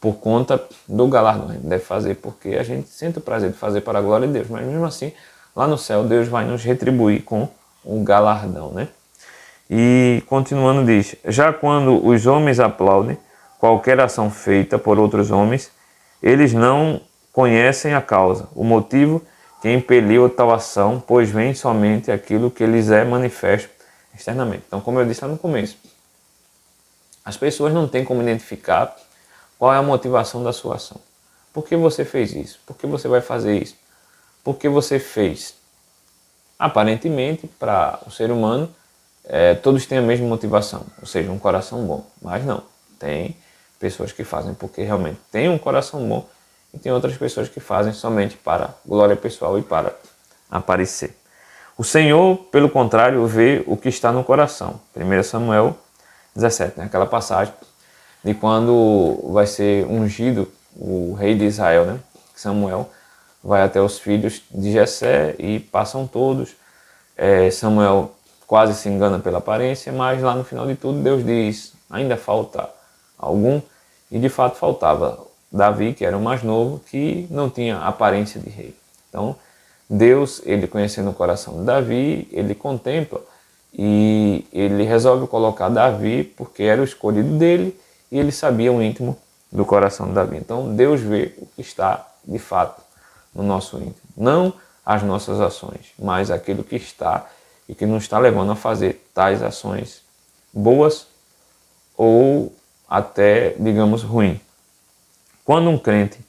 por conta do galardão, a gente deve fazer porque a gente sente o prazer de fazer para a glória de Deus, mas mesmo assim, lá no céu, Deus vai nos retribuir com um galardão, né? E continuando diz, já quando os homens aplaudem qualquer ação feita por outros homens, eles não conhecem a causa, o motivo que impeliu a tal ação, pois vem somente aquilo que lhes é manifesto externamente. Então, como eu disse lá no começo, as pessoas não têm como identificar qual é a motivação da sua ação. Por que você fez isso? Por que você vai fazer isso? Por que você fez? Aparentemente, para o ser humano, todos têm a mesma motivação, ou seja, um coração bom. Mas não, tem pessoas que fazem porque realmente têm um coração bom e tem outras pessoas que fazem somente para glória pessoal e para aparecer. O Senhor, pelo contrário, vê o que está no coração. 1 Samuel 17, né? Aquela passagem de quando vai ser ungido o rei de Israel, né? Samuel vai até os filhos de Jessé e passam todos. Samuel quase se engana pela aparência, mas lá no final de tudo Deus diz, ainda falta algum, e de fato faltava Davi, que era o mais novo, que não tinha aparência de rei. Então Deus, ele conhecendo o coração de Davi, ele contempla e ele resolve colocar Davi porque era o escolhido dele e ele sabia o íntimo do coração de Davi. Então Deus vê o que está de fato no nosso íntimo. Não as nossas ações, mas aquilo que está e que nos está levando a fazer tais ações boas ou até, digamos, ruins. Quando um crente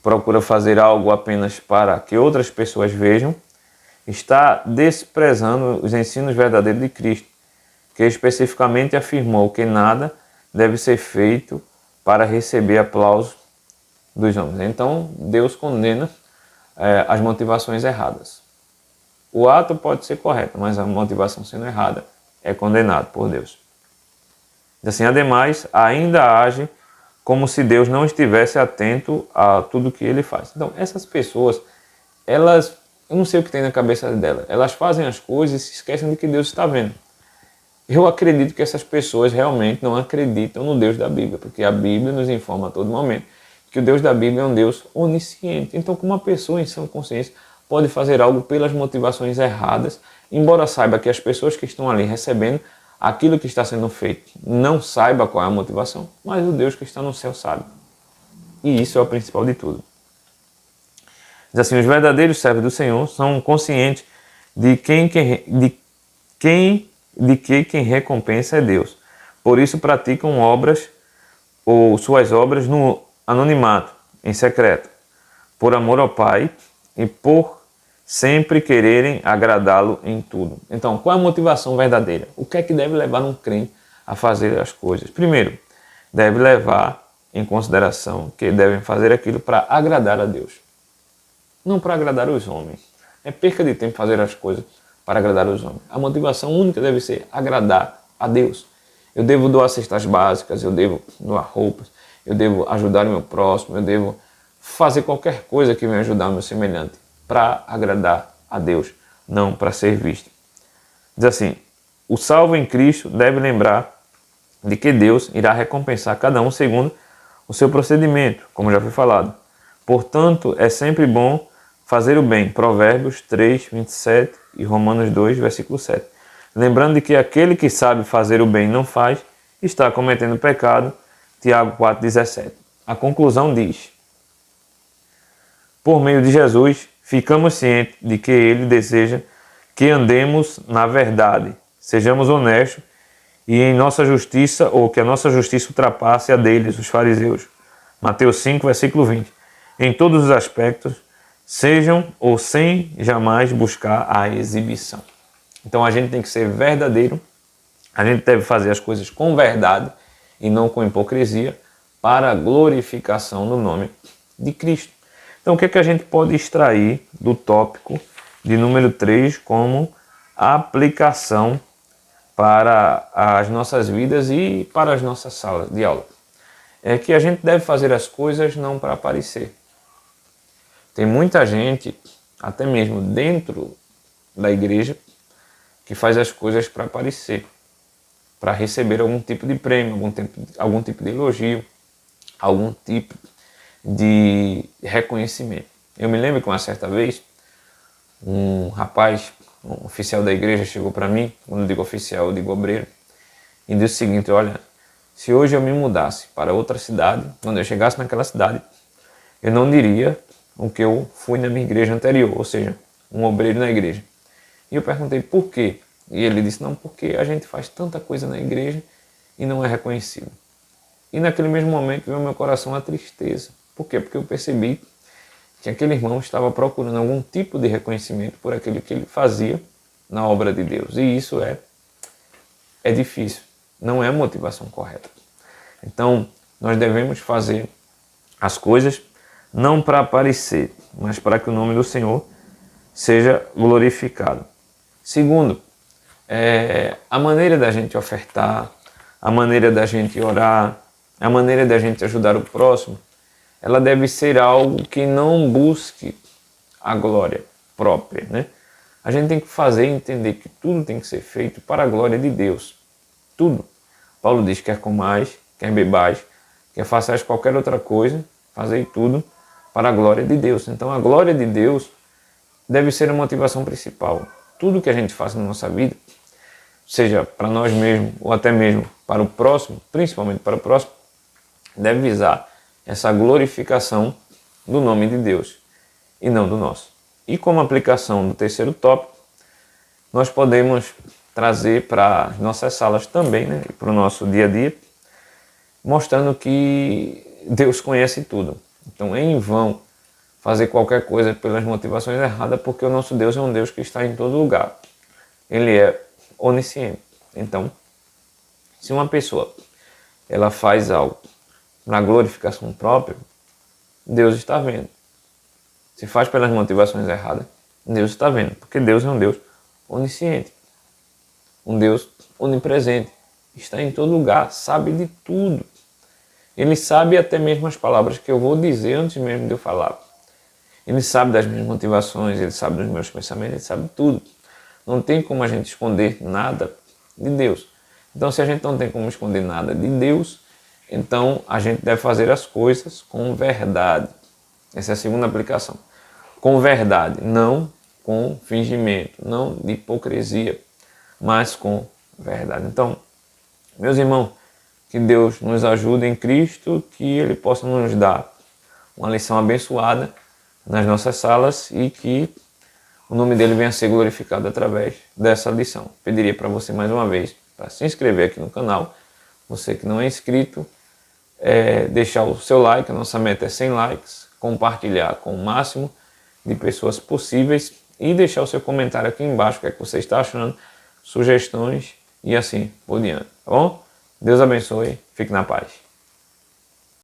procura fazer algo apenas para que outras pessoas vejam, está desprezando os ensinos verdadeiros de Cristo, que especificamente afirmou que nada deve ser feito para receber aplauso dos homens. Então, Deus condena as motivações erradas. O ato pode ser correto, mas a motivação sendo errada é condenado por Deus. Assim, ademais, ainda age como se Deus não estivesse atento a tudo que ele faz. Então, essas pessoas, eu não sei o que tem na cabeça delas, elas fazem as coisas e se esquecem de que Deus está vendo. Eu acredito que essas pessoas realmente não acreditam no Deus da Bíblia, porque a Bíblia nos informa a todo momento que o Deus da Bíblia é um Deus onisciente. Então, como uma pessoa em sã consciência pode fazer algo pelas motivações erradas, embora saiba que as pessoas que estão ali recebendo aquilo que está sendo feito não saiba qual é a motivação, mas o Deus que está no céu sabe. E isso é o principal de tudo. Diz assim, os verdadeiros servos do Senhor são conscientes de que quem recompensa é Deus. Por isso praticam obras ou suas obras no anonimato, em secreto, por amor ao Pai e por sempre quererem agradá-lo em tudo. Então, qual é a motivação verdadeira? O que é que deve levar um crente a fazer as coisas? Primeiro, deve levar em consideração que devem fazer aquilo para agradar a Deus, não para agradar os homens. É perca de tempo fazer as coisas para agradar os homens. A motivação única deve ser agradar a Deus. Eu devo doar cestas básicas, eu devo doar roupas, eu devo ajudar o meu próximo, eu devo fazer qualquer coisa que venha ajudar o meu semelhante para agradar a Deus, não para ser visto. Diz assim, o salvo em Cristo deve lembrar de que Deus irá recompensar cada um segundo o seu procedimento, como já foi falado. Portanto, é sempre bom fazer o bem. Provérbios 3, 27 e Romanos 2, versículo 7. Lembrando de que aquele que sabe fazer o bem e não faz, está cometendo pecado. Tiago 4, 17. A conclusão diz, por meio de Jesus, ficamos cientes de que Ele deseja que andemos na verdade, sejamos honestos e em nossa justiça, ou que a nossa justiça ultrapasse a deles, os fariseus. Mateus 5, versículo 20. Em todos os aspectos, sejam ou sem jamais buscar a exibição. Então a gente tem que ser verdadeiro, a gente deve fazer as coisas com verdade e não com hipocrisia, para a glorificação do nome de Cristo. Então o que é que a gente pode extrair do tópico de número 3 como aplicação para as nossas vidas e para as nossas salas de aula? É que a gente deve fazer as coisas não para aparecer. Tem muita gente, até mesmo dentro da igreja, que faz as coisas para aparecer, para receber algum tipo de prêmio, algum tipo de elogio, algum tipo de reconhecimento. Eu me lembro que uma certa vez, um rapaz, um oficial da igreja, chegou para mim, quando eu digo oficial, eu digo obreiro, e disse o seguinte, olha, se hoje eu me mudasse para outra cidade, quando eu chegasse naquela cidade, eu não diria o que eu fui na minha igreja anterior, ou seja, um obreiro na igreja. E eu perguntei por quê? E ele disse, não, porque a gente faz tanta coisa na igreja e não é reconhecido. E naquele mesmo momento veio ao meu coração a tristeza. Por quê? Porque eu percebi que aquele irmão estava procurando algum tipo de reconhecimento por aquilo que ele fazia na obra de Deus. E isso é difícil, não é a motivação correta. Então, nós devemos fazer as coisas não para aparecer, mas para que o nome do Senhor seja glorificado. Segundo, a maneira da gente ofertar, a maneira da gente orar, a maneira da gente ajudar o próximo, ela deve ser algo que não busque a glória própria, né? A gente tem que fazer e entender que tudo tem que ser feito para a glória de Deus. Tudo. Paulo diz, quer comais, quer bebais, quer façais qualquer outra coisa, fazei tudo para a glória de Deus. Então a glória de Deus deve ser a motivação principal. Tudo que a gente faz na nossa vida, seja para nós mesmos ou até mesmo para o próximo, principalmente para o próximo, deve visar essa glorificação do nome de Deus e não do nosso. E como aplicação do terceiro tópico, nós podemos trazer para as nossas salas também, né, e para o nosso dia a dia, mostrando que Deus conhece tudo. Então é em vão fazer qualquer coisa pelas motivações erradas, porque o nosso Deus é um Deus que está em todo lugar. Ele é onisciente. Então, se uma pessoa ela faz algo na glorificação própria, Deus está vendo. Se faz pelas motivações erradas, Deus está vendo, porque Deus é um Deus onisciente, um Deus onipresente, está em todo lugar, sabe de tudo. Ele sabe até mesmo as palavras que eu vou dizer antes mesmo de eu falar. Ele sabe das minhas motivações, ele sabe dos meus pensamentos, ele sabe tudo. Não tem como a gente esconder nada de Deus. Então, se a gente não tem como esconder nada de Deus, então a gente deve fazer as coisas com verdade. Essa é a segunda aplicação. Com verdade, não com fingimento, não de hipocrisia, mas com verdade. Então, meus irmãos, que Deus nos ajude em Cristo, que Ele possa nos dar uma lição abençoada nas nossas salas e que o nome dele venha a ser glorificado através dessa lição. Pediria para você mais uma vez para se inscrever aqui no canal. Você que não é inscrito, deixar o seu like, a nossa meta é 100 likes, compartilhar com o máximo de pessoas possíveis e deixar o seu comentário aqui embaixo, o que é que você está achando, sugestões e assim por diante, tá bom? Deus abençoe, fique na paz.